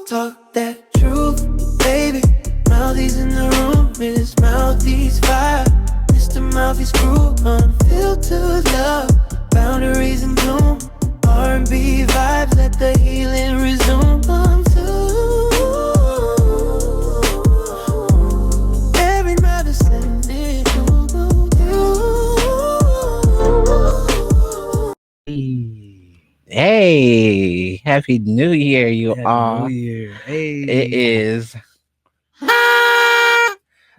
talk that truth, baby. Mouthy's in the room, Miss Mouthy's fire. Mr. Mouthy's crew, unfiltered love, boundaries and doom. R&B vibes, let the healing resume. Come through. Every mother sending Hey, Happy New Year, you Happy all. New Year. Hey. It is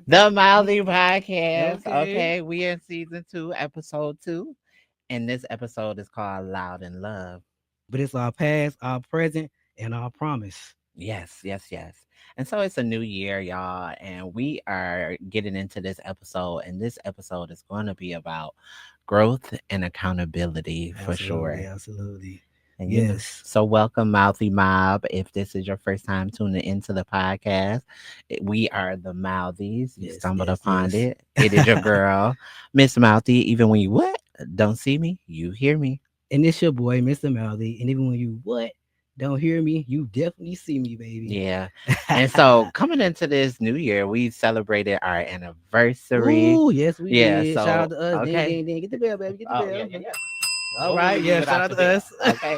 the Mouthy Podcast. Okay. Okay, we in season 2, episode 2, and this episode is called Loud in Love. But it's our past, our present, and our promise. Yes. And so it's a new year, y'all, and we are getting into this episode, and this episode is going to be about growth and accountability for sure. Absolutely. And Yes. so welcome, Mouthy Mob. If this is your first time tuning into the podcast, we are the Mouthies. You stumbled upon it. It is your girl, Miss Mouthy. Even when you don't see me, you hear me. And it's your boy, Mr. Mouthy. And even when you don't hear me, you definitely see me, baby. Yeah. And so coming into this new year, we celebrated our anniversary. Ooh, yes, we did. So, Shout out to us. okay. Ding. Get the bell, baby. Get the bell. Yeah. All right. Yeah, shout out to us. Okay.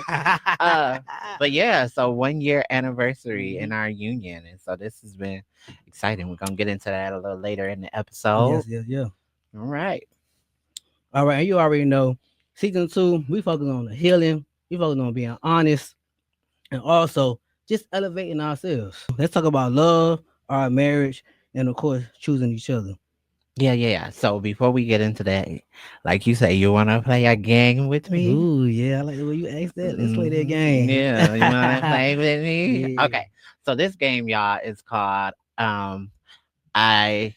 But yeah, so 1 year anniversary in our union. And so this has been exciting. We're gonna get into that a little later in the episode. Yeah. All right. And you already know, season 2, we focus on the healing, we focus on being honest, and also just elevating ourselves. Let's talk about love, our marriage, and of course, choosing each other. Yeah. So before we get into that, like you say, you wanna play a game with me? Ooh, yeah, I like the way you asked that. Let's play that game. Yeah, you wanna play with me? Yeah. Okay. So this game, y'all, is called I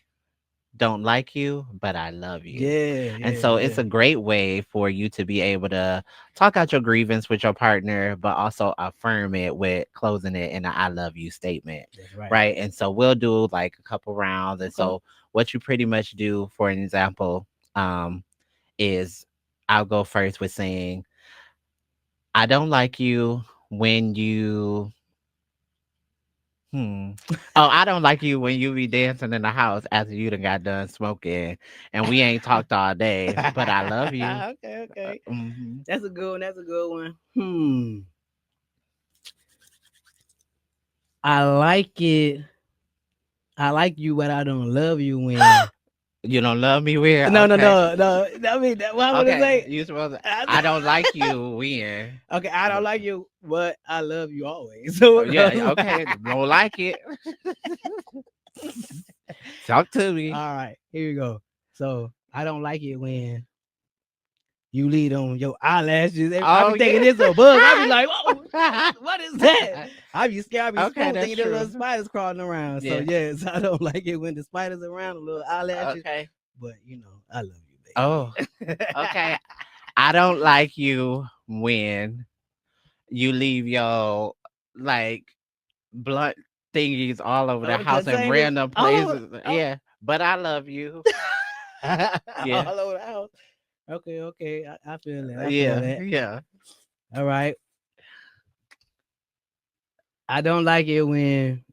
don't like you, but I love you. Yeah. And so it's a great way for you to be able to talk out your grievance with your partner, but also affirm it with closing it in an I love you statement. That's Right. And so we'll do like a couple rounds. And so what you pretty much do, for an example, is I'll go first with saying, I don't like you when you I don't like you when you be dancing in the house after you done got done smoking and we ain't talked all day, but I love you. Okay. Mhm. That's a good one. I like it. I like you, but I don't love you when. You don't love me when? No. Okay. I mean, what I'm gonna say. You supposed to, I don't like you when. Okay, I don't like you, but I love you always. So Yeah, okay. Don't like it. Talk to me. All right, here we go. So I don't like it when you lead on your eyelashes. I be thinking it's a bug. I be like, whoa, what is that? I be scared. I be thinking there's little spiders crawling around. So yes, I don't like it when the spiders around, the little eyelashes. Okay. But I love you, baby. Oh, okay. I don't like you when you leave your like blunt thingies all over the house in random places. Yeah, but I love you. Yeah. All over the house. Okay. I feel that. Yeah. All right. I don't like it when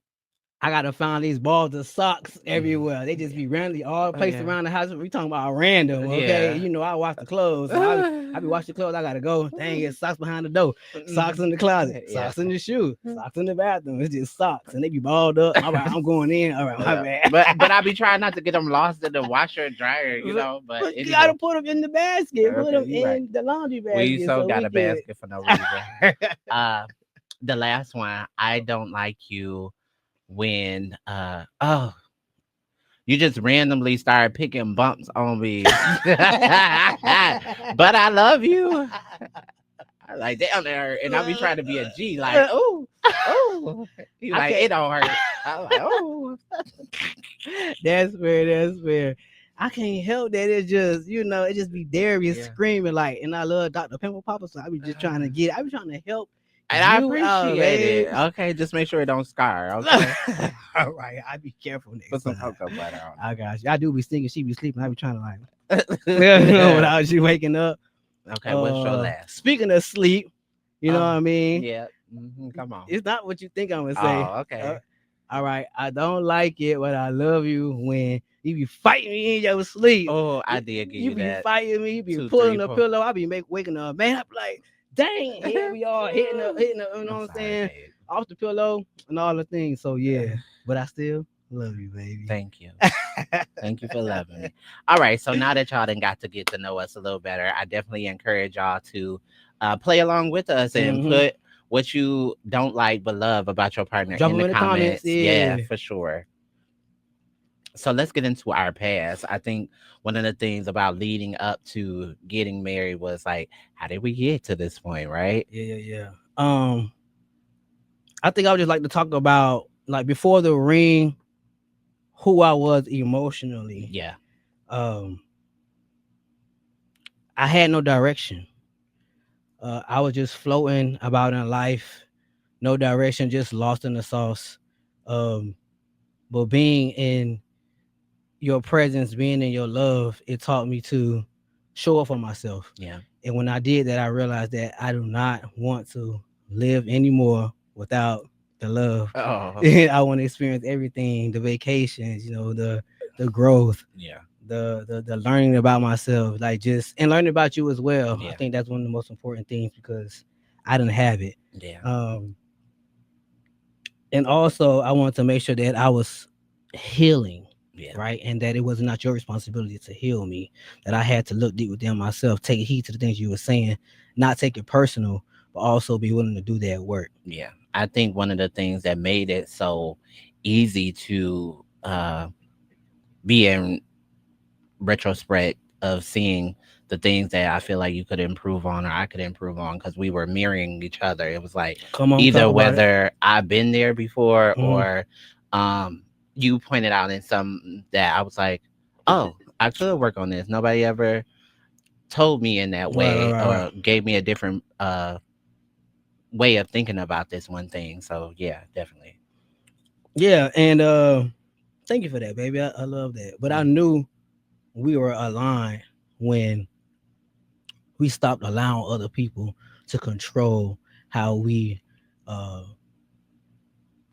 I gotta find these balls of socks everywhere. They just be randomly all placed around the house. We talking about random, okay? I wash the clothes. So I be washing clothes. I gotta go. Dang it, socks behind the door, socks in the closet, socks in the shoe, socks in the bathroom. It's just socks, and they be balled up. All right, I'm going in. All right, my bad. But I be trying not to get them lost in the washer and dryer, But you gotta put them in the basket. Put them in the laundry basket. We got a basket for no reason. The last one, I don't like you when you just randomly start picking bumps on me. But I love you. Like down there, and I be trying to be a G, like, oh, you like it don't hurt. I'm like, oh. That's fair. I can't help that. It's just, it just be Darius screaming like, and I love Dr. Pimple Popper, so I be just trying to help. And I appreciate it. Okay, just make sure it don't scar. Okay. All right, I be careful next Put some time. cocoa butter on. I got you. I do be thinking she be sleeping. I be trying to without she waking up. Okay, what's your last? Speaking of sleep, you know what I mean? Yeah. Come on. It's not what you think I'm gonna say. Oh, okay. All right, I don't like it, but I love you when you be fighting me in your sleep. Oh, I You, did give you you be that fighting me, you be two, pulling three, the four. pillow. I be waking up, man. I be like, dang, here we are hitting the, you know I'm what I'm sorry, saying, babe. off the pillow and all the things. So yeah, but I still love you, baby. Thank you. Thank you for loving me. All right. So now that y'all done got to get to know us a little better, I definitely encourage y'all to play along with us and hmm put what you don't like but love about your partner Drop in them the in the comments. comments. Yeah, Yeah, for sure. So let's get into our past. I think one of the things about leading up to getting married was like, how did we get to this point, right? yeah. I think I would just like to talk about like before the ring, who I was emotionally. Yeah. Um, I had no direction. I was just floating about in life, no direction, just lost in the sauce. Um, but being in your presence, being in your love, it taught me to show up for myself. Yeah. And when I did that, I realized that I do not want to live anymore without the love. Oh, I want to experience everything, the vacations, the growth, yeah. the learning about myself, like just and learning about you as well. I Yeah. think that's one of the most important things because I didn't have it. Yeah. Um, and also I wanted to make sure that I was healing, Yeah. right, and that it was not your responsibility to heal me. That I had to look deep within myself, take heed to the things you were saying, not take it personal, but also be willing to do that work. Yeah. I think one of the things that made it so easy to be in retrospect of seeing the things that I feel like you could improve on or I could improve on because we were mirroring each other. It was like Come on, talk either about it. whether I've been there before Mm, or you pointed out in some that I was like, oh, I could work on this. Nobody ever told me in that way right. or gave me a different way of thinking about this one thing. So yeah, definitely. Yeah, and thank you for that, baby. I love that. But I Mm. knew we were aligned when we stopped allowing other people to control how we uh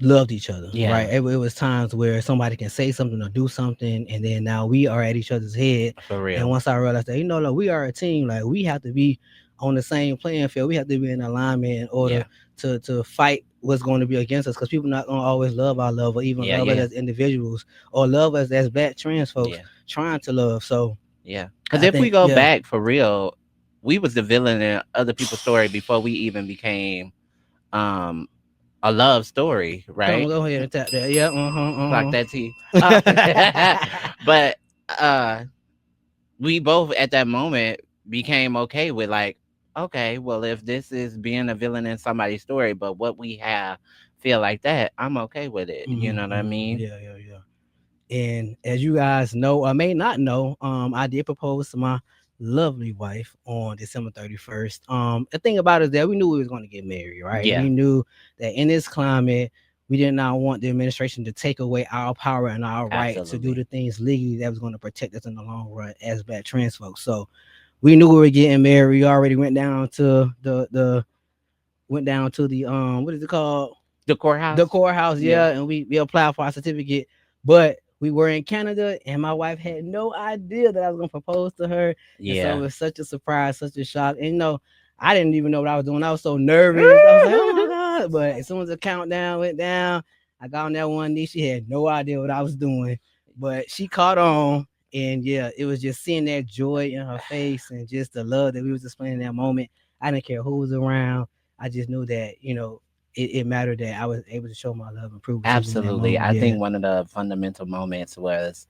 loved each other, right? Yeah, It was times where somebody can say something or do something, and then now we are at each other's head. for And real. once I realized that, like, we are a team, like we have to be on the same playing field. We have to be in alignment in order Yeah, to fight what's going to be against us, because people not going to always love our love or even yeah, love us yeah, as individuals or love us as black trans folks yeah. trying to love. So Yeah, because I if we think, go yeah. back for real, we was the villain in other people's story before we even became um a love story, Come on, right? go ahead and tap that. Yeah, Clock that T. uh-huh. But uh we both at that moment became okay with like, okay, well if this is being a villain in somebody's story, but what we have feel like that, I'm okay with it. You know what I mean? Yeah. And as you guys know, or may not know, I did propose to my lovely wife on December 31st. The thing about it is that we knew we was going to get married, right? Yeah, We knew that in this climate, we did not want the administration to take away our power and our right to do absolutely. the things legally that was going to protect us in the long run as black trans folks. So we knew we were getting married. We already went down to the what is it called, The the courthouse? courthouse, Yeah. yeah, and we applied for our certificate, but we were in Canada, and my wife had no idea that I was gonna propose to her, and so it Yeah. was such a surprise, such a shock, and I didn't even know what I was doing. I was so nervous. I was like, oh my god! But as soon as the countdown went down, I got on that one knee. She had no idea what I was doing, but she caught on. And yeah, it was just seeing that joy in her face and just the love that we was displaying in that moment. I didn't care who was around. I just knew that, it mattered that I was able to show my love and prove it to you in that Absolutely. moment. I Yeah. think one of the fundamental moments was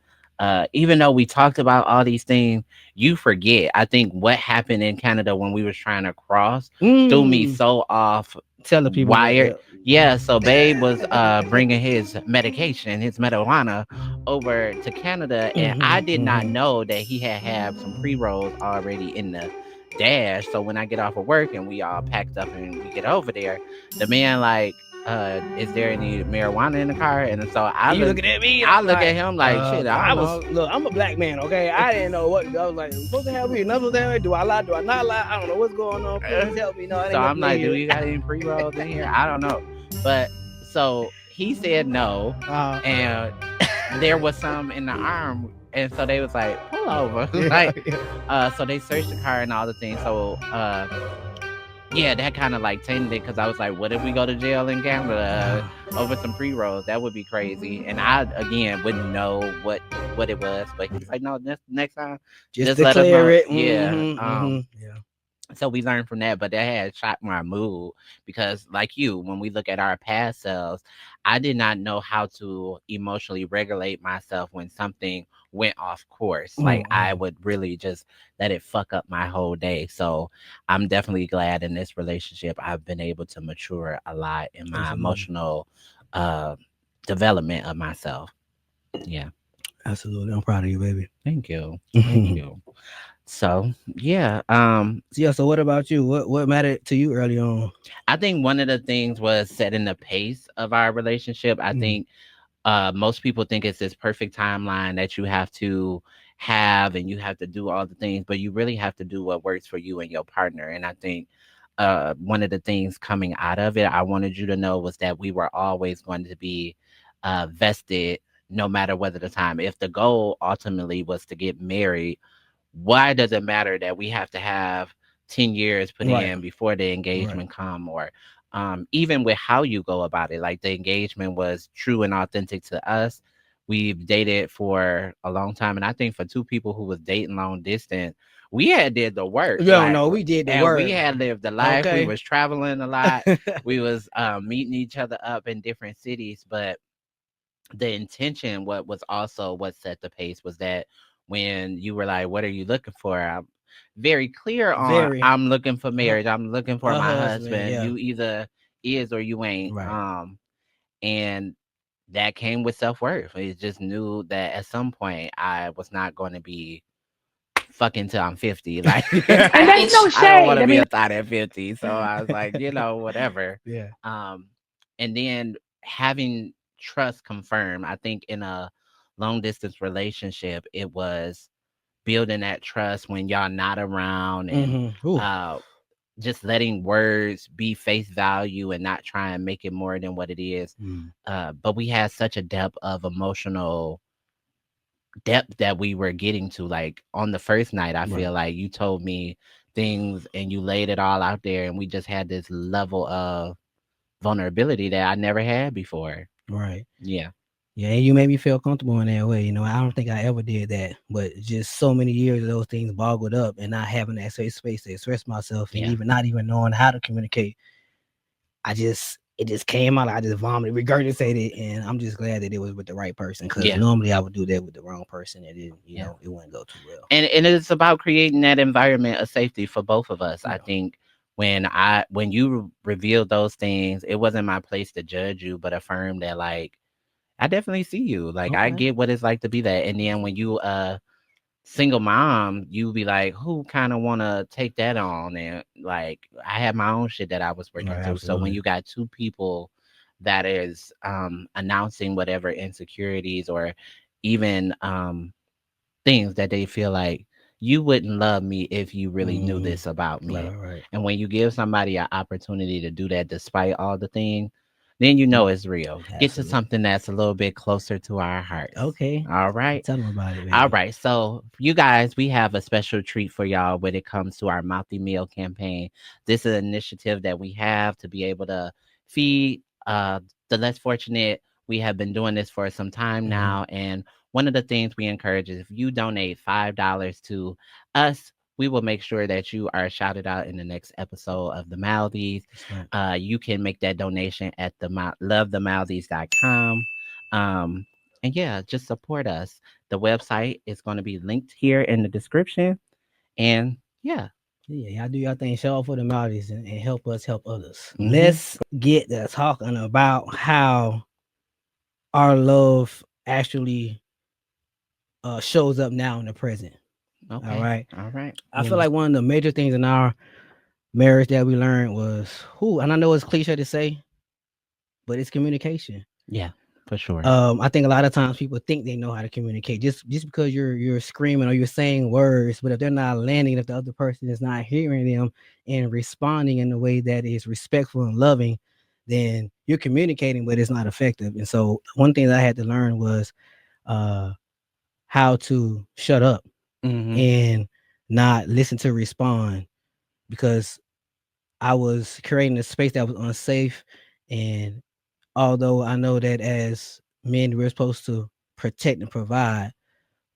even though we talked about all these things, you forget. I think what happened in Canada when we was trying to cross threw me Mm. so off Tell the people that. wired. Yeah. Yeah, so Babe was bringing his medication, his marijuana over to Canada, and I did not Hmm. know that he had some pre-rolls already in the dash. So when I get off of work and we all packed up and we get over there, the man like is there any marijuana in the car? And so And you looking at me, and I I'm look at like, him like, shit, I I don't was know. look. I'm a black man, okay. I didn't know what I was like. I'm supposed to have weed, not supposed to have weed. Do I lie? Do I not lie? I don't know what's going on. Please help me. No, it So ain't I'm nothing in like, do here. we got any pre rolls in here? I don't know. But so he said no, Uh, and there was some in the arm, and so they was like, pull over, yeah, like, so they searched the car and all the things. So, yeah, that kind of like tainted it because I was like, what if we go to jail in Canada over some pre rolls? That would be crazy. And I again wouldn't know what it was, but he's like, no, next time, just just let us declare know. it. Yeah. Yeah. So we learned from that, but that had shot my mood because, like you, when we look at our past selves, I did not know how to emotionally regulate myself when something went off course. Like I would really just let it fuck up my whole day. So I'm definitely glad in this relationship I've been able to mature a lot in my Absolutely. emotional uh, development of myself. Yeah, Absolutely. I'm proud of you, baby. thank you, thank you. So yeah, So yeah. So what about you? What mattered to you early on? I think one of the things was setting the pace of our relationship. I Mhm. think most people think it's this perfect timeline that you have to have and you have to do all the things, but you really have to do what works for you and your partner. And I think one of the things coming out of it, I wanted you to know was that we were always going to be vested no matter whether the time. If the goal ultimately was to get married, why does it matter that we have to have 10 years put Right. in before the Right. engagement come, or even with how you go about it, like the engagement was true and authentic to us. We've dated for a long time, and I think for two people who was dating long distance, we had did the work, You don't like, know. We did the and we work. had lived the life. We Okay. was traveling a lot. We was meeting each other up in different cities, but the intention, what was also what set the pace, was that when you were like, what are you looking for? I'm very clear on, Very. I'm looking for marriage, I'm looking for A my husband. husband. Yeah. You either is or you ain't. Right. And that came with self-worth. It just knew that at some point I was not going to be fucking till I'm 50. Like And that's no I don't want shade. to I be mean, a thought at 50. So I was like, whatever. yeah. Um, and then having trust confirmed, I think in a long distance relationship, it was building that trust when y'all not around, and Ooh. uh just letting words be face value and not try and make it more than what it is. Mm. But we had such a depth of emotional depth that we were getting to. Like on the first night, I Right. feel like you told me things and you laid it all out there, and we just had this level of vulnerability that I never had before. Right. Yeah. Yeah, and you made me feel comfortable in that way. You know, I don't think I ever did that, but just so many years of those things boggled up, and not having that safe space to express myself, and Yeah. even not even knowing how to communicate. It just came out. I just vomited, regurgitated, and I'm just glad that it was with the right person. Because Yeah. normally I would do that with the wrong person, and it, Yeah. it wouldn't go too well. And it's about creating that environment of safety for both of us. I Yeah. think when you revealed those things, it wasn't my place to judge you, but affirm that, like, I definitely see you. Like, I Okay. get what it's like to be that. And then when you single mom, you be like, who kind of want to take that on? And like, I had my own shit that I was working Right. through. So when Absolutely. you got two people that is announcing whatever insecurities or even things that they feel like, you wouldn't love me if you really knew Mm. this about Right. me. Right. And when you give somebody an opportunity to do that despite all the things, then you know it's real. Get to Absolutely. something that's a little bit closer to our hearts. Okay. All right. Tell them about it, All baby. right. So, you guys, we have a special treat for y'all when it comes to our Mouthy Meal campaign. This is an initiative that we have to be able to feed the less fortunate. We have been doing this for some time Mm-hmm. now. And one of the things we encourage is if you donate $5 to us, we will make sure that you are shouted out in the next episode of the Mouthies. That's right. You can make that donation at lovethemouthies.com. And yeah, just support us. The website is going to be linked here in the description. And yeah. Yeah, y'all do y'all thing. Show up for the Maldives and help us help others. Hmm. Let's get to talking about how our love actually shows up now in the present. All Okay. right. All right. I feel like one of the major things in our marriage that we learned was who, and I know it's cliche to say, but it's communication. Yeah, for sure. I think a lot of times people think they know how to communicate just because you're screaming or you're saying words, but if they're not landing, if the other person is not hearing them and responding in a way that is respectful and loving, then you're communicating, but it's not effective. And so one thing that I had to learn was uh, how to shut up Hmm. and not listen to respond, because I was creating a space that was unsafe. And although I know that as men we're supposed to protect and provide,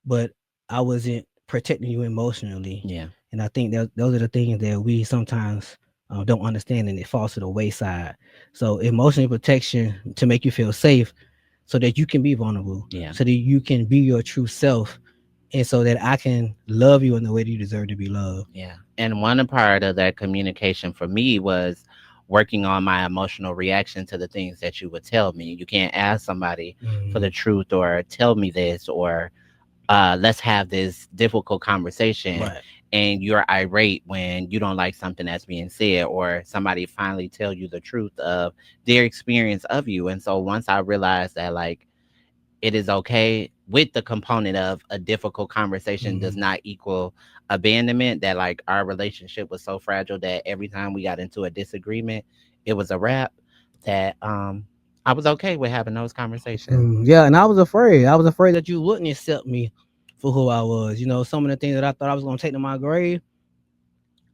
but I wasn't protecting you emotionally. Yeah, And I think that those are the things that we sometimes don't understand, and it falls to the wayside. So emotional protection to make you feel safe, so that you can be vulnerable, yeah, so that you can be your true self, and so that I can love you in the way that you deserve to be loved. yeah. And one part of that communication for me was working on my emotional reaction to the things that you would tell me. You can't ask somebody for the Mhm. truth or tell me this or let's have this difficult conversation, Right. and you're irate when you don't like something that's being said, or somebody finally tell you the truth of their experience of you. And so once I realized that, like, it is okay with the component of a difficult conversation does Mhm. not equal abandonment, that like our relationship was so fragile that every time we got into a disagreement it was a wrap, that I was okay with having those conversations. Yeah, and I was afraid. I was afraid that you wouldn't accept me for who I was. Some of the things that I thought I was gonna take to my grave,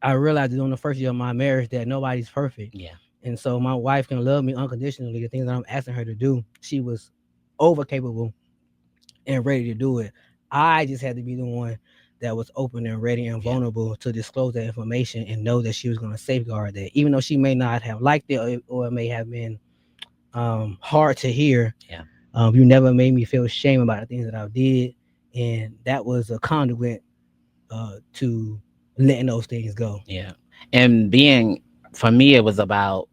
I realized during the first year of my marriage that nobody's perfect. Yeah, And so my wife can love me unconditionally. The things that I'm asking her to do, she was over capable and ready to do it. I just had to be the one that was open and ready and yeah, vulnerable to disclose that information and know that she was going to safeguard that, even though she may not have liked it, or it may have been hard to hear. yeah, You never made me feel shame about the things that I did, and that was a conduit to letting those things go. yeah. And being, for me it was about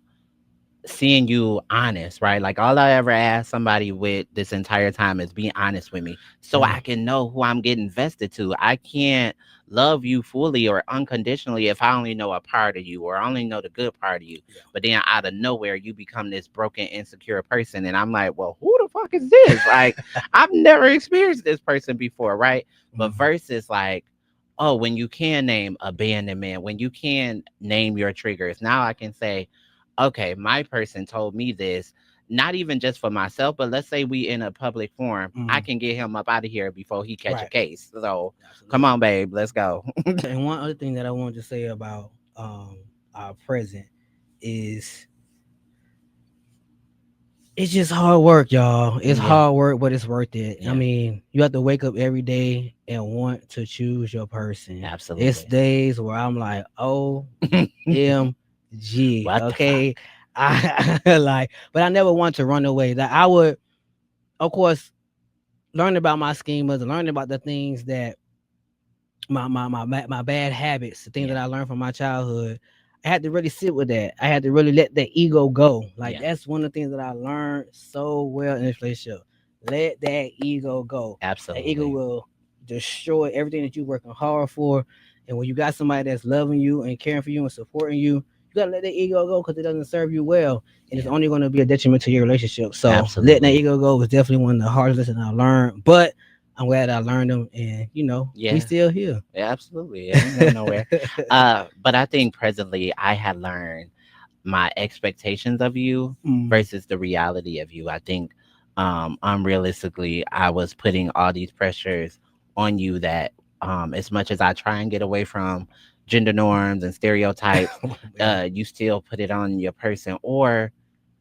seeing you honest, right? Like all I ever asked somebody with this entire time is be honest with me so Yeah. I can know who I'm getting vested to. I can't love you fully or unconditionally if I only know a part of you or I only know the good part of you. Yeah. But then out of nowhere, you become this broken, insecure person. And I'm like, well, who the fuck is this? Like, I've never experienced this person before, right? But Mhm. versus like, oh, when you can name abandonment, when you can name your triggers, now I can say, okay, my person told me this, not even just for myself, but let's say we in a public forum, I Mhm. can get him up out of here before he catch a Right. case. So come Absolutely. on, babe, let's go. And one other thing that I wanted to say about our present is it's just hard work, y'all. It's Yeah, hard work, but it's worth it. I yeah, mean, you have to wake up every day and want to choose your person. It's absolutely. days where I'm like, OMG, What the fuck? okay. I like, but I never want to run away. That I would, of course, learn about my schemas and learn about the things that my bad habits, the things that Yeah, I learned from my childhood. I had to really sit with that. I had to really let that ego go. Like yeah, that's one of the things that I learned so well in this relationship. Let that ego go. That ego absolutely. will destroy everything that you're working hard for. And when you got somebody that's loving you and caring for you and supporting you, you gotta let that ego go because it doesn't serve you well, and it's Yeah, only going to be a detriment to your relationship. So letting that absolutely. ego go was definitely one of the hardest lessons I learned. But I'm glad I learned them, and we Yeah, still here. yeah, absolutely. It ain't going nowhere. But I think presently I had learned my expectations of you Mm. versus the reality of you. I think unrealistically I was putting all these pressures on you that as much as I try and get away from gender norms and stereotypes, Yeah. you still put it on your person. Or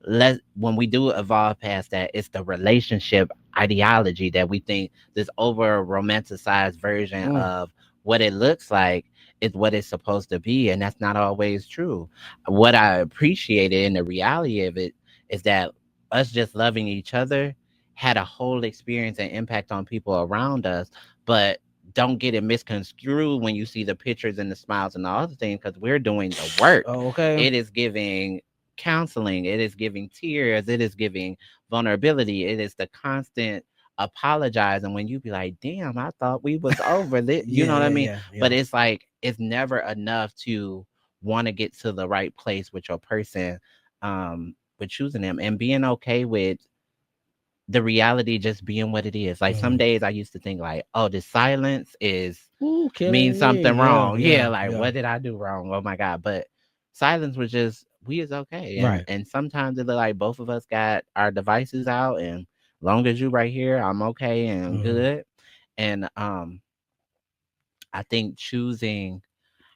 let when we do evolve past that, it's the relationship ideology that we think this over romanticized version Mm. of what it looks like is what it's supposed to be, and that's not always true. What I appreciated in the reality of it is that us just loving each other had a whole experience and impact on people around us. But don't get it misconstrued when you see the pictures and the smiles and the other things, because we're doing the work. Oh, okay. It is giving counseling, it is giving tears, it is giving vulnerability, it is the constant apologizing when you be like, damn, I thought we was over this, you Yeah, know what I yeah, mean? yeah, But yeah. it's like it's never enough to want to get to the right place with your person. with choosing them and being okay with the reality just being what it is. Like some days I used to think like, oh, the silence is Ooh, means killing me. something Yeah, wrong. Yeah, yeah, like yeah. what did I do wrong? Oh my God. But silence was just we is okay. Right. And sometimes it look like both of us got our devices out and long as you right here, I'm okay and good. And I think choosing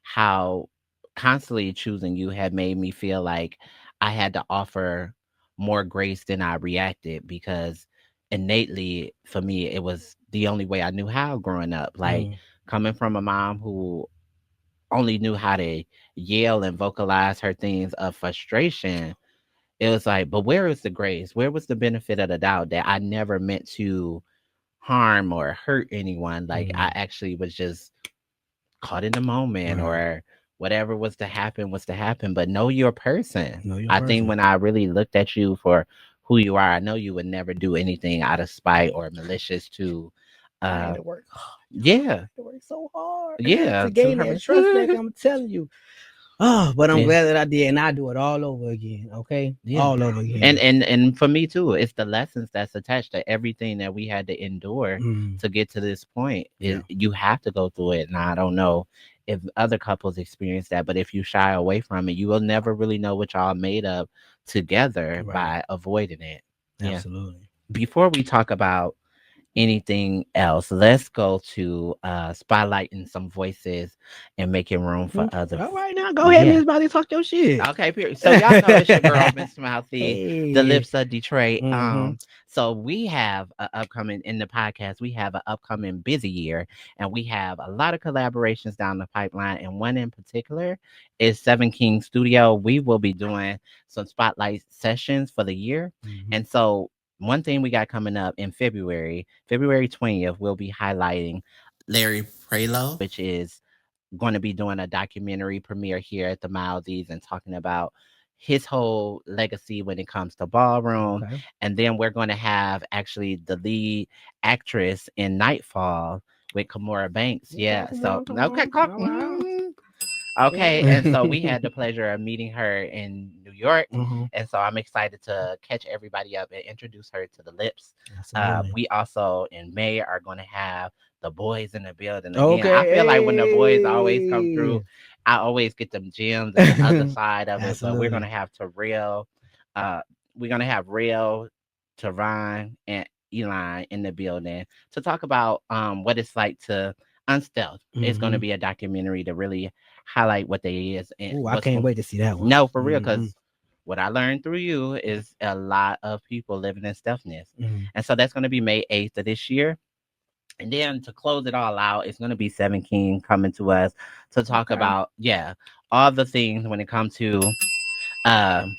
how constantly choosing you had made me feel like I had to offer more grace than I reacted because innately for me it was the only way I knew how growing up. Like coming from a mom who only knew how to yell and vocalize her things of frustration, it was like, but where is the grace? Where was the benefit of the doubt that I never meant to harm or hurt anyone? Like I actually was just caught in the moment Right. or whatever was to happen, but know your person. Know your I think person. when I really looked at you for who you are, I know you would never do anything out of spite or malicious to I had uh to work hard. I yeah. had to work so hard Yeah, to to gain her. that trust back. I'm telling you. Oh, but I'm Yeah. glad that I did, and I do it all over again. Okay, Yeah. all over And again. and for me too, it's the lessons that's attached to everything that we had to endure Mm, to get to this point. yeah. You have to go through it. And I don't know if other couples experience that, but if you shy away from it, you will never really know what y'all made of together Right. by avoiding it. Yeah. Absolutely. Before we talk about anything else, let's go to spotlighting some voices and making room for other. All right, now go ahead, Yeah. Miss Bobby, talk your shit. Okay, period. So y'all know it's your girl, Miss Mouthy, the Hey. lips of Detroit. Mm-hmm. So we have a upcoming in the podcast. We have an upcoming busy year, and we have a lot of collaborations down the pipeline. And one in particular is Seven King Studio. We will be doing some spotlight sessions for the year, and so one thing we got coming up in February 20th, we'll be highlighting Larry Prelo, which is going to be doing a documentary premiere here at the Maldives and talking about his whole legacy when it comes to ballroom. Okay. And then we're going to have actually the lead actress in Nightfall with Kamora Banks. Okay, Yeah. come So on, come okay, on. All right. okay. And so we had the pleasure of meeting her in New York. Mm-hmm. And so I'm excited to catch everybody up and introduce her to the lips. Absolutely. We also in May are going to have the boys in the building again. I feel like when the boys always come through, Okay. I always get them gems and the other Hey. side of it. But we're going Absolutely. to have Terrell, uh, we're going to have Real, Teron, and Eli in the building to talk about what it's like to unstealth. It's going to Mm-hmm. be a documentary to really highlight what they is and Oh, I what's can't going. wait to see that one. No, for real, Mm-hmm. because what I learned through you is a lot of people living in stealthness, Mm-hmm. and so that's going to be May 8th of this year. And then to close it all out, it's going to be Seven King coming to us to talk Okay. about all the things when it comes to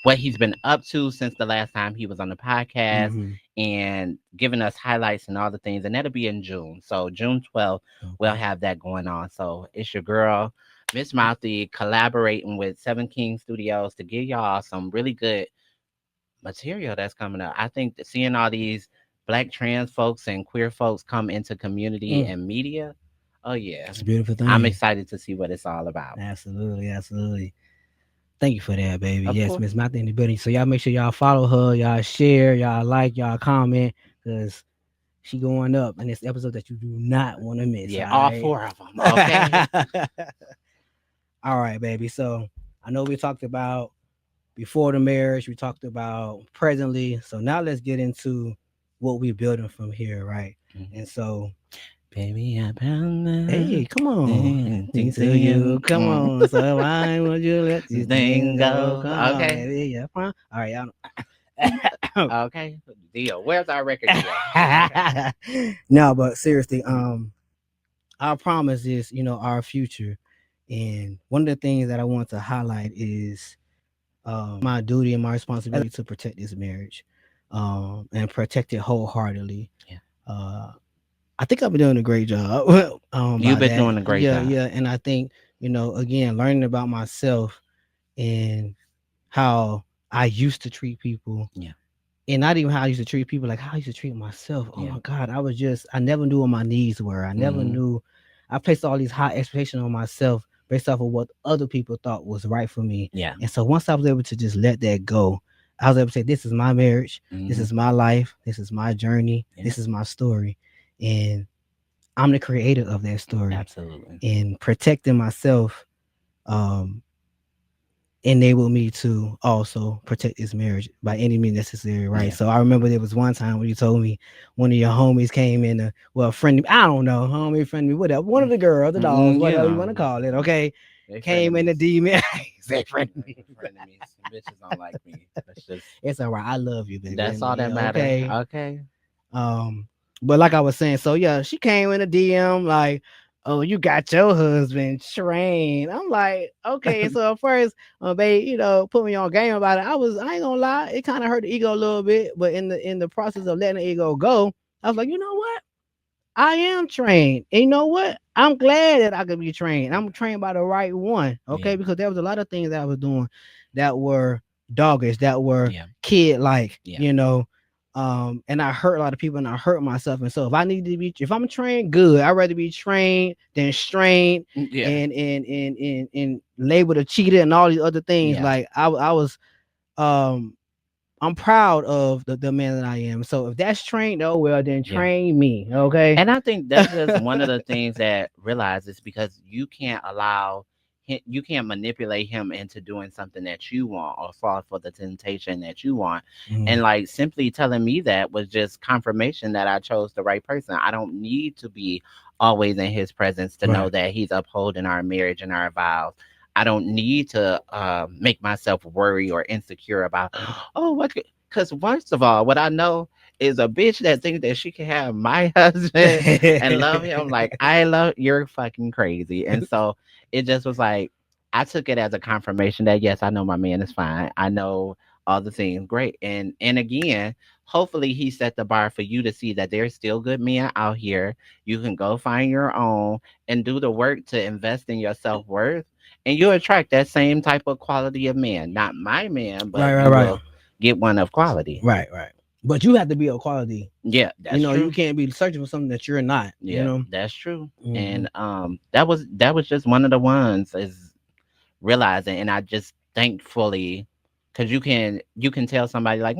what he's been up to since the last time he was on the podcast Mm-hmm. and giving us highlights and all the things. And that'll be in June. So June 12th, we'll Okay. have that going on. So it's your girl, Miss Mouthy, collaborating with Seven King Studios to give y'all some really good material that's coming up. I think that seeing all these black trans folks and queer folks come into community Mm. and media, oh yeah. It's a beautiful I'm thing. excited to see what it's all about. Absolutely, absolutely. Thank you for that, baby. Of Yes, course. Miss Martha in the building. So y'all make sure y'all follow her, y'all share, y'all like, y'all comment, because she going up in this episode that you do not want to miss. Yeah, All all right. four of them. Okay. All right, baby. So I know we talked about before the marriage, we talked about presently. So now let's get into what we're building from here, right? And so, Baby, I found the hey, come on. thing Things to to you, you. come on. So why would you let this thing Thing go? go. Come on, Okay. baby. Yeah, all right, y'all. Okay. Deal. Where's our record deal? Okay. No, but seriously, our promise is, our future. And one of the things that I want to highlight is my duty and my responsibility to protect this marriage, and protect it wholeheartedly. Yeah. I think I've been doing a great job You've by been that. doing a great Yeah, job. yeah. And I think, again, learning about myself and how I used to treat people. Yeah. And not even how I used to treat people, like how I used to treat myself. Oh Yeah. my God. I never knew what my needs were. I never Mhm. knew. I placed all these high expectations on myself based off of what other people thought was right for me. Yeah. And so once I was able to just let that go, I was able to say, this is my marriage, this Mhm. is my life, this is my journey, Yeah. this is my story, and I'm the creator of that story. Absolutely. And protecting myself um enabled me to also protect this marriage by any means necessary, right? Yeah. So I remember there was one time when you told me one of your homies came in, well, friend, I don't know, homie, friend me, whatever, one of the girls, the dogs, You whatever you want know, to call it, okay, they came in the frenemies. DM. Say friend me. Frenemies. Bitches don't like me. That's just It's all right. I love you, baby. that's And all that yeah, matter. okay. Okay. Um, but like I was saying, so yeah, she came in a DM like, "Oh, you got your husband trained." I'm like, okay. So at first, babe, put me on game about it. I ain't gonna lie, it kind of hurt the ego a little bit, but in the process of letting the ego go, I was like, you know what? I am trained. And you know what? I'm glad that I could be trained. I'm trained by the right one. Okay. Yeah. Because there was a lot of things that I was doing that were doggish, that were Yeah. kid like, Yeah. and I hurt a lot of people and I hurt myself. And so if I'm trained, good. I'd rather be trained than strained Yeah. and labeled a cheater and all these other things. Yeah. Like I was um I'm proud of the man that I am. So if that's trained, oh well, then Yeah. train me. Okay. And I think that's just one of the things that realizes because you can't allow you can't manipulate him into doing something that you want or fall for the temptation that you want. And Mhm. like simply telling me that was just confirmation that I chose the right person. I don't need to be always in his presence to know Right. that he's upholding our marriage and our vows. I don't need to make myself worry or insecure about, oh, what? Because first of all, what I know is a bitch that thinks that she can have my husband and love him like I love you're fucking crazy. And so it just was like I took it as a confirmation that yes, I know my man is fine. I know all the things great. And again, hopefully he set the bar for you to see that there's still good men out here. You can go find your own and do the work to invest in your self-worth and you'll attract that same type of quality of man. Not my man, Right, but right, you right. will get one of quality. Right, right. But you have to be a quality. Yeah, that's You true. can't be searching for something that you're not, Yeah, that's true. Mhm. And that was just one of the ones is realizing and I just thankfully because you can tell somebody like,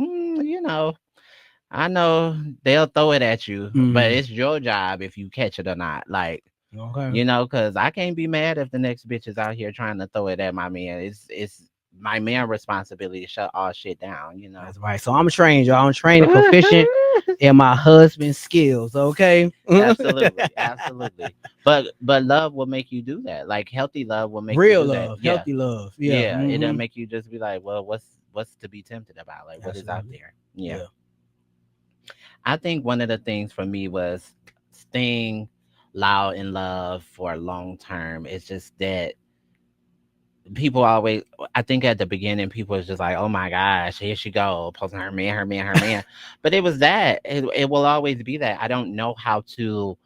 I know they'll throw it at you, but Mhm. it's your job if you catch it or not. Like, Okay. because I can't be mad if the next bitch is out here trying to throw it at my man. It's my man responsibility to shut all shit down. That's right. So I'm trained, y'all. I'm trained and proficient in my husband's skills. Okay. Absolutely, absolutely. But love will make you do that. Like healthy love will make you Real do that. love, Yeah. healthy love. Yeah. Yeah. It'll Hmm. make you just be like, well, what's to be tempted about? Like what is out Absolutely. there? Yeah. Yeah. I think one of the things for me was staying loud in love for a long term. It's just that people always I think at the beginning people was just like, oh my gosh, here she go, posting her man, her man, her man. But it was that. It will always be that. I don't know how to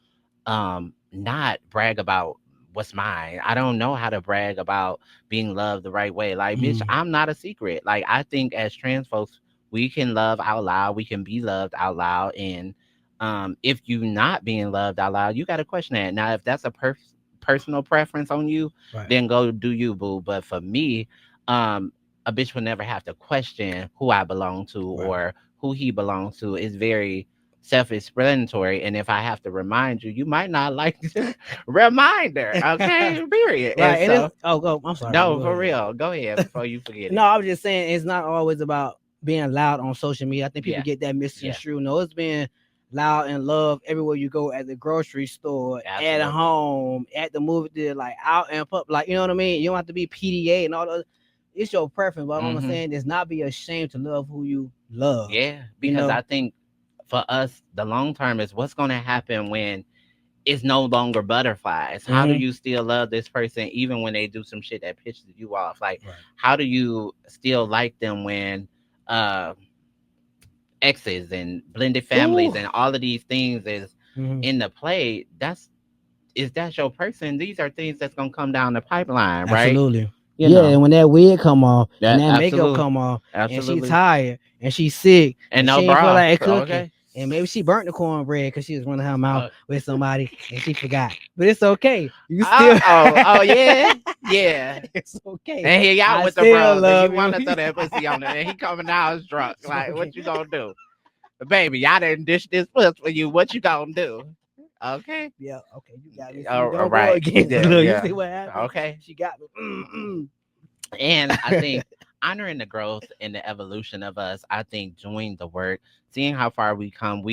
not brag about what's mine. I don't know how to brag about being loved the right way. Like, bitch, Mhm. I'm not a secret. Like, I think as trans folks, we can love out loud. We can be loved out loud. And if you not being loved out loud, you got to question that. Now, if that's a personal preference on you, Right. then go do you, boo. But for me, a bitch will never have to question who I belong to Right. or who he belongs to. It's very self-explanatory, and if I have to remind you, you might not like the reminder. Okay, period. Right. And And it's so, I'm sorry, bro. no, Go for ahead. real, go ahead before you forget No, it. I was just saying it's not always about being loud on social media. I think people Yeah, get that yeah, misconstrued. No, it's being loud and love everywhere you go, at the grocery store, at absolutely. home, at the movie theater, like out and pub, like you know what I mean. You don't have to be PDA and all the. It's your preference, but I'm Hmm. saying is not be ashamed to love who you love. Yeah, You because know. I think for us, the long term is what's going to happen when it's no longer butterflies. How do Hmm. you still love this person even when they do some shit that pisses you off? Like, Right. how do you still like them when uh exes and blended Ooh. families and all of these things is Hmm. in the play? That's your person. These are things that's gonna come down the pipeline, right? Absolutely. You Yeah, know. and when that wig come off and Yeah, that makeup absolutely. come off and she Absolutely. tired and she's sick And and no she ain't feel bra. like cooking, Okay. and maybe she burnt the cornbread because she was running her mouth Uh, with somebody and she forgot. But it's okay. You still, oh, yeah, yeah. it's okay. And he out I with the still bros, and you love want you. to throw that pussy on him, and he coming out drunk. It's Like, okay. what you gonna do, baby? I didn't dish this puss for you. What you gonna do? Okay. Yeah, okay, you got me. See, All don't go right. against Yeah, look. You yeah. see what happened? Okay. She got me. Mm-mm. And I think honoring the growth and the evolution of us, I think doing the work, seeing how far we come,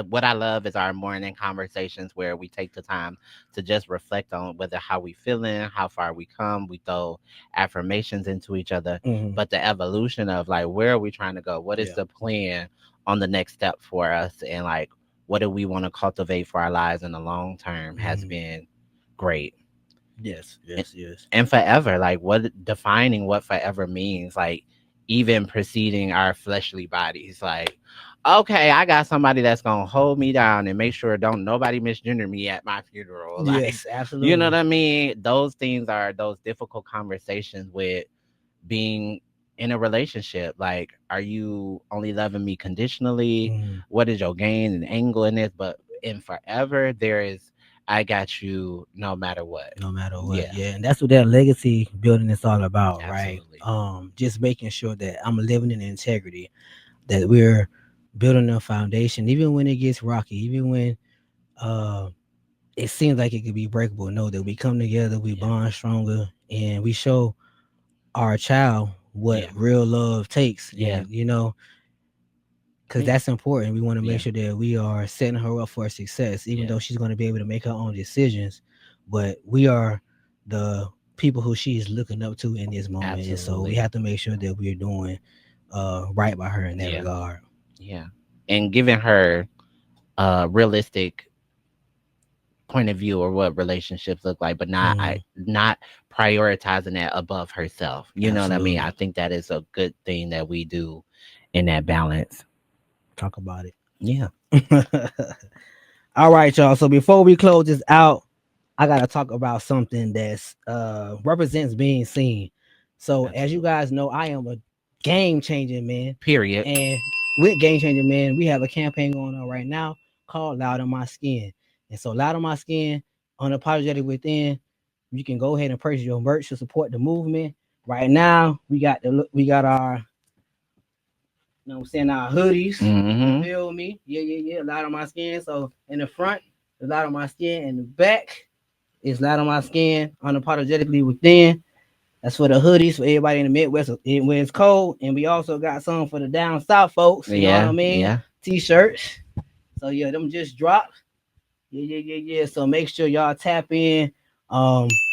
what I love is our morning conversations where we take the time to just reflect on whether how we feeling, how far we come. We throw affirmations into each other, Mhm. but the evolution of like where are we trying to go? What is Yeah. the plan on the next step for us? And like what do we want to cultivate for our lives in the long term has Mhm. been great. Yes, and, yes, yes. and forever, like what defining what forever means, like even preceding our fleshly bodies, like okay, I got somebody that's gonna hold me down and make sure don't nobody misgender me at my funeral. Like, Yes, you know what absolutely. I mean? Those things are those difficult conversations with being in a relationship. Like, are you only loving me conditionally? Mhm. What is your gain and angle in this? But in forever, there is I got you no matter what. No matter what, Yeah, yeah, and that's what that legacy building is all about, right? absolutely. Just making sure that I'm living in integrity, that we're building a foundation, even when it gets rocky, even when uh it seems like it could be breakable. Know that we come together, we Yeah, bond stronger, and we show our child what yeah, real love takes. yeah, And because yeah, that's important. We want to make yeah, sure that we are setting her up for success, even yeah. though she's going to be able to make her own decisions. But we are the people who she is looking up to in this moment, and so we Absolutely. have to make sure that we're doing right by her in that Yeah, regard. yeah. And giving her a realistic point of view or what relationships look like, but Hmm. not prioritizing that above herself. You know what I mean? Absolutely. I think that is a good thing that we do in that balance. Talk about Yeah, it. All right, y'all. So before we close this out, I gotta talk about something that's represents being seen. So as you absolutely. guys know, I am a game changing man. Period. And with Game Changing Man, we have a campaign going on right now called Loud on My Skin. And so Loud on My Skin, Unapologetic Within, you can go ahead and purchase your merch to support the movement. Right now, we got our, I'm saying, our hoodies. You Mm-hmm. feel me? Yeah, yeah, yeah. Loud on My Skin. So in the front, the Loud on My Skin, and the back is Loud on My Skin, Unapologetically Within. That's for the hoodies for everybody in the Midwest when it's cold. And we also got some for the down south folks. You know what I Yeah, mean? yeah, T-shirts. So yeah, them just dropped. Yeah, yeah, yeah, yeah. So make sure y'all tap in.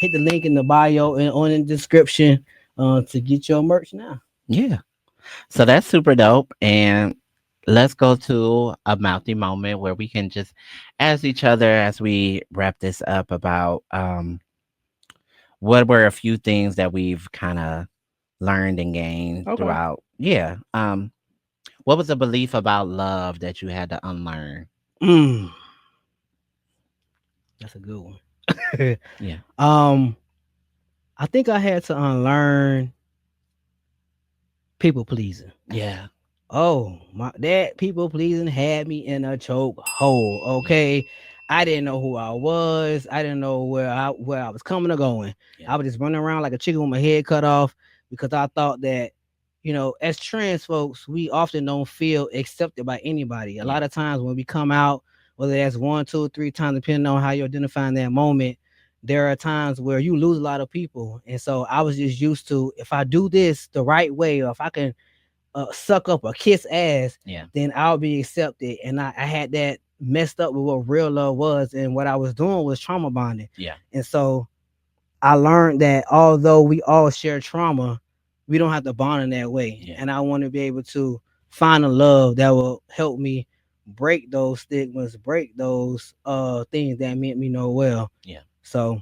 Hit the link in the bio and on in the description to get your merch now. yeah. So that's super dope. And let's go to a mouthy moment where we can just ask each other as we wrap this up about what were a few things that we've kind of learned and gained Okay. throughout. Yeah. What was a belief about love that you had to unlearn? Mm, that's a good one. Yeah. um, I think I had to unlearn people pleasing. Yeah. Oh my, that people pleasing had me in a choke hole. Yeah. Okay, I didn't know who I was. I didn't know where I was coming or going. Yeah. I was just running around like a chicken with my head cut off because I thought that, as trans folks, we often don't feel accepted by anybody. A Yeah. lot of times when we come out, whether that's one, two, three times, depending on how you're identifying that moment, there are times where you lose a lot of people. And so I was just used to, if I do this the right way, or if I can suck up or kiss ass, Yeah. then I'll be accepted. And I had that messed up with what real love was. And what I was doing was trauma bonding. Yeah. And so I learned that although we all share trauma, we don't have to bond in that way. Yeah. And I want to be able to find a love that will help me break those stigmas, break those things that meant me no well. Yeah. So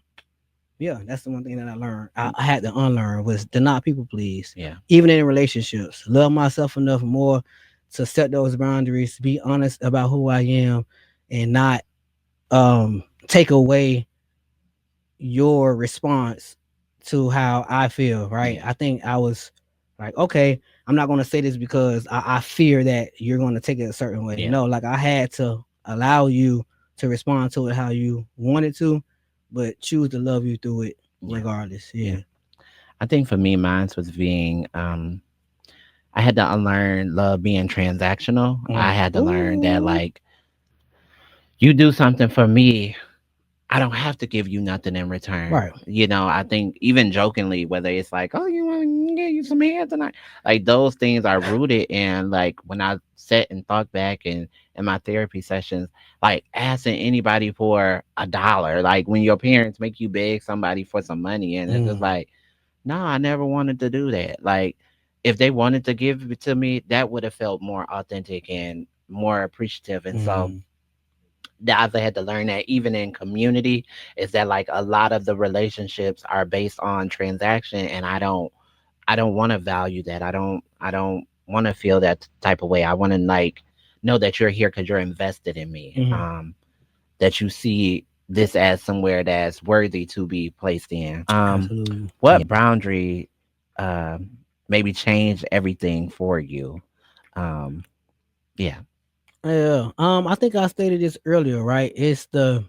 yeah, that's the one thing that I learned. I had to unlearn was to not people please, Yeah. even in relationships. Love myself enough more to set those boundaries, be honest about who I am, and not take away your response to how I feel. Right? Yeah. I think I was Like, okay, I'm not gonna say this because I fear that you're gonna take it a certain way. Yeah. No, like I had to allow you to respond to it how you wanted to, but choose to love you through it Yeah. regardless. Yeah. Yeah. I think for me, mine was being I had to unlearn love being transactional. I Mm. had to learn that Ooh. like you do something for me, I don't have to give you nothing in return. Right. I think even jokingly, whether it's like, oh, you want to get you some hair tonight, like those things are rooted in like when I sat and thought back in my therapy sessions, like asking anybody for $1, like when your parents make you beg somebody for some money, and it's just Mm. like, no, I never wanted to do that. Like if they wanted to give it to me, that would have felt more authentic and more appreciative, and so Mm. that I've had to learn that even in community is that like a lot of the relationships are based on transaction, and I don't want to value that. I don't want to feel that type of way. I want to like know that you're here because you're invested in me. Mm. That you see this as somewhere that's worthy to be placed in. Absolutely. What boundary maybe changed everything for you? Um yeah. Yeah. I think I stated this earlier, right? It's the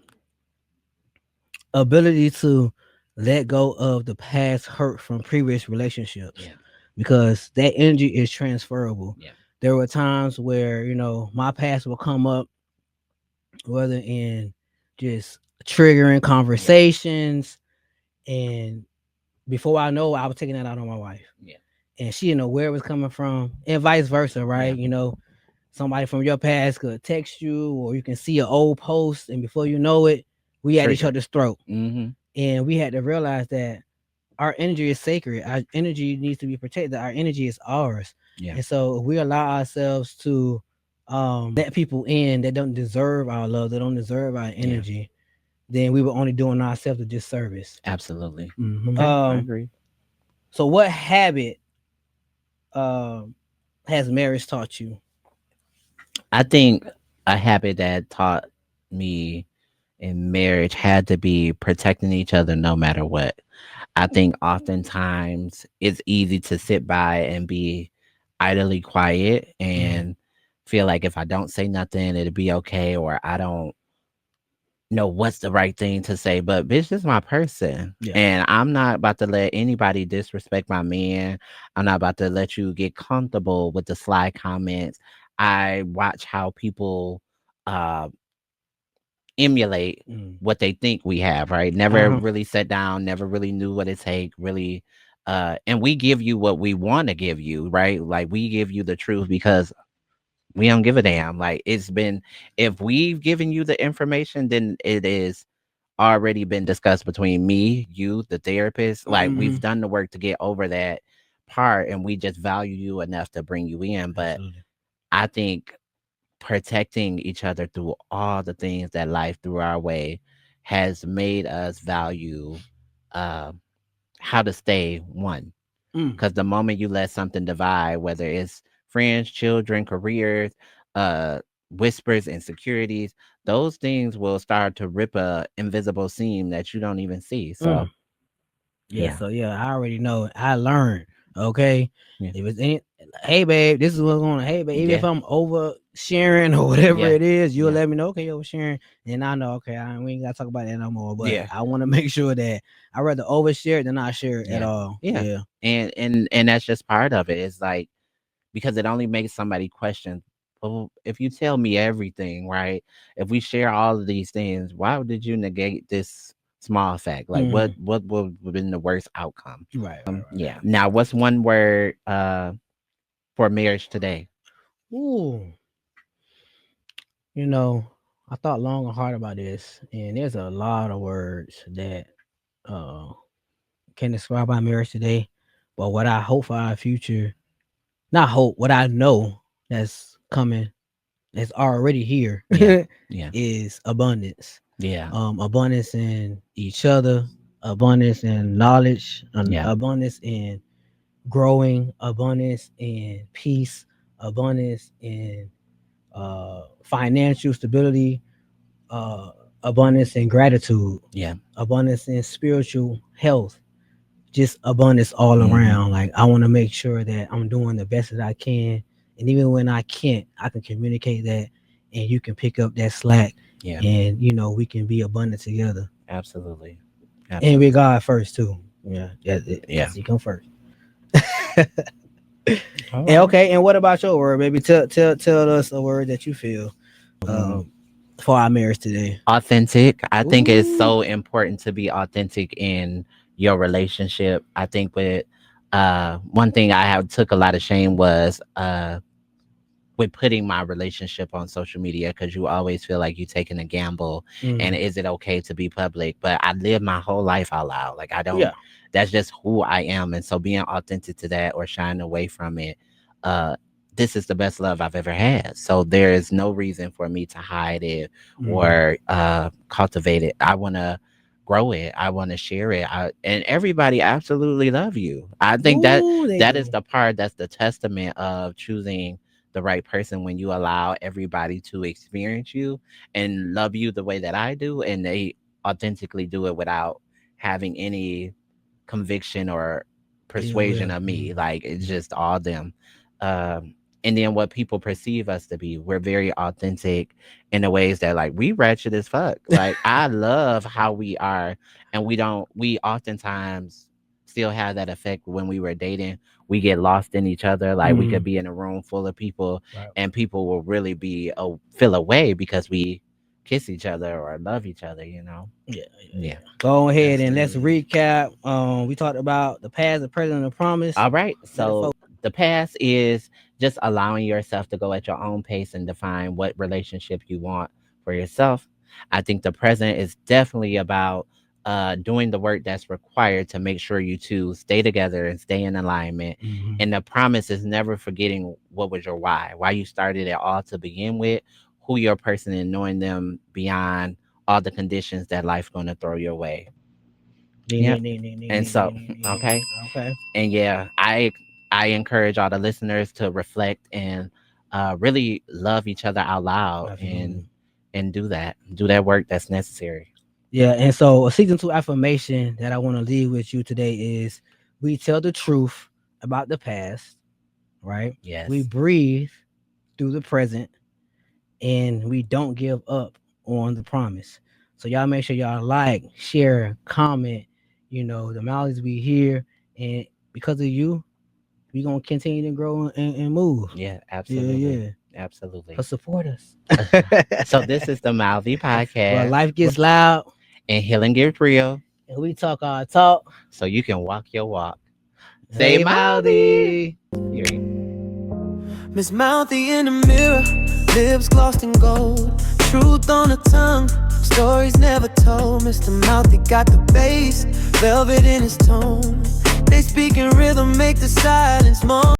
ability to let go of the past hurt from previous relationships Yeah. because that energy is transferable. Yeah. There were times where, my past will come up, whether in just triggering Yeah. conversations, and before I know, I was taking that out on my wife. Yeah. And she didn't know where it was coming from, and vice versa, right? Yeah. Somebody from your past could text you, or you can see an old post, and before you know it, we at each Trigger. other's throat. Mhm. And we had to realize that our energy is sacred. Our energy needs to be protected. Our energy is ours. Yeah. And so if we allow ourselves to let people in that don't deserve our love, that don't deserve our Yeah. energy, then we were only doing ourselves a disservice. Absolutely. Mhm. Okay, I agree. So what habit um has marriage taught you? I think a habit that taught me in marriage had to be protecting each other no matter what. I think oftentimes it's easy to sit by and be idly quiet Mhm. and feel like if I don't say nothing, it'll be okay, or I don't know what's the right thing to say. But bitch, this is my person. Yeah. And I'm not about to let anybody disrespect my man. I'm not about to let you get comfortable with the sly comments. I watch how people uh emulate Mm. what they think we have, right? Never Uh-huh. really sat down, never really knew what it take, really and we give you what we want to give you, right? Like we give you the truth because we don't give a damn. Like it's been if we've given you the information, then it is already been discussed between me, you, the therapist. Like we've Mhm. done the work to get over that part and we just value you enough to bring you in. But Absolutely. I think protecting each other through all the things that life threw our way has made us value uh, how to stay one. Mm. Because the moment you let something divide, whether it's friends, children, careers, uh, whispers, insecurities, those things will start to rip a invisible seam that you don't even see. So Mm. Yeah, yeah, so yeah, I already know. I learned. Okay. yeah, If it's any hey babe, this is what's going on. Hey babe, even if yeah, I'm over sharing or whatever yeah, it is, you'll yeah, let me know. Okay, you're sharing. And I know, okay, we ain't gotta talk about that no more. But yeah, I want to make sure that I rather overshare than not share at yeah, all. yeah. Yeah. And that's just part of it. It's like because it only makes somebody question. Well, if you tell me everything, right? If we share all of these things, why did you negate this small fact? Like, Hmm. what would have been the worst outcome? Right, right, Yeah. Now, what's one word for marriage today? right. Ooh, you know, I thought long and hard about this, and there's a lot of words that uh can describe our marriage today. But what I hope for our future, not hope, what I know that's coming, that's already here, Yeah. Yeah. is abundance. Yeah. Abundance in each other, abundance in knowledge, Yeah. abundance in growing, abundance in peace, abundance in financial stability, uh, abundance in gratitude, Yeah. abundance in spiritual health, just abundance all Mhm. around. Like I want to make sure that I'm doing the best that I can, and even when I can't, I can communicate that, and you can pick up that slack, Yeah, and we can be abundant together. absolutely. And with Absolutely. God first too. Yeah, Yeah. that's he come first. All And right. okay, and what about your word, baby? Tell us a word that you feel Mm. um for our marriage today. Authentic. I think it's Ooh, so important to be authentic in your relationship. I think with one thing I have took a lot of shame was with putting my relationship on social media because you always feel like you're taking a gamble and mm, is it okay to be public? But I live my whole life out loud. Like I don't yeah, that's just who I am. And so being authentic to that or shying away from it, uh this is the best love I've ever had. So there is no reason for me to hide it mm. or cultivate it. I wanna grow it. I want to share it. And everybody absolutely love you. I think that Ooh, they that is do. the part that's the testament of choosing the right person when you allow everybody to experience you and love you the way that I do, and they authentically do it without having any conviction or Ill persuasion will. of me. Mm, Like it's mm. just all them. And then what people perceive us to be, we're very authentic in the ways that like we ratchet as fuck. Like I love how we are, and we oftentimes still have that effect when we were dating. We get lost in each other. Like we could Mm. be in a room full of people, Right. and people will really be feel away because we kiss each other or love each other. Yeah, yeah, Yeah. yeah. Go ahead and let's Absolutely. recap. We talked about the past, the present, and the promise. All right. Let it So the past is just allowing yourself to go at your own pace and define what relationship you want for yourself. I think the present is definitely about doing the work that's required to make sure you two stay together and stay in alignment. Mhm. And the promise is never forgetting what was your why you started it all to begin with, who your person and knowing them beyond all the conditions that life's going to throw your way. Ding, Yep. ding, ding, ding, ding, And ding, so, ding, ding, ding, okay. ding. Okay. And yeah, I encourage all the listeners to reflect and really love each other out loud Absolutely. and do that work that's necessary. Yeah, and so a season two affirmation that I want to leave with you today is we tell the truth about the past, right? We Yes. breathe through the present, and we don't give up on the promise. So y'all make sure y'all like, share, comment, the mouths we hear, and because of you, we gonna continue to grow and move. Yeah, Yeah, absolutely. yeah. Absolutely. But support us. So this is the Mouthy Well, podcast, life gets loud, and healing gets real and we talk our talk. so you can walk your walk. Say Hey, Mouthy. Mouthy. Period. Miss Mouthy in the mirror, lips glossed in gold. Truth on the tongue, stories never told. Mr. Mouthy got the bass, velvet in his tone. They speak in rhythm, make the silence moan.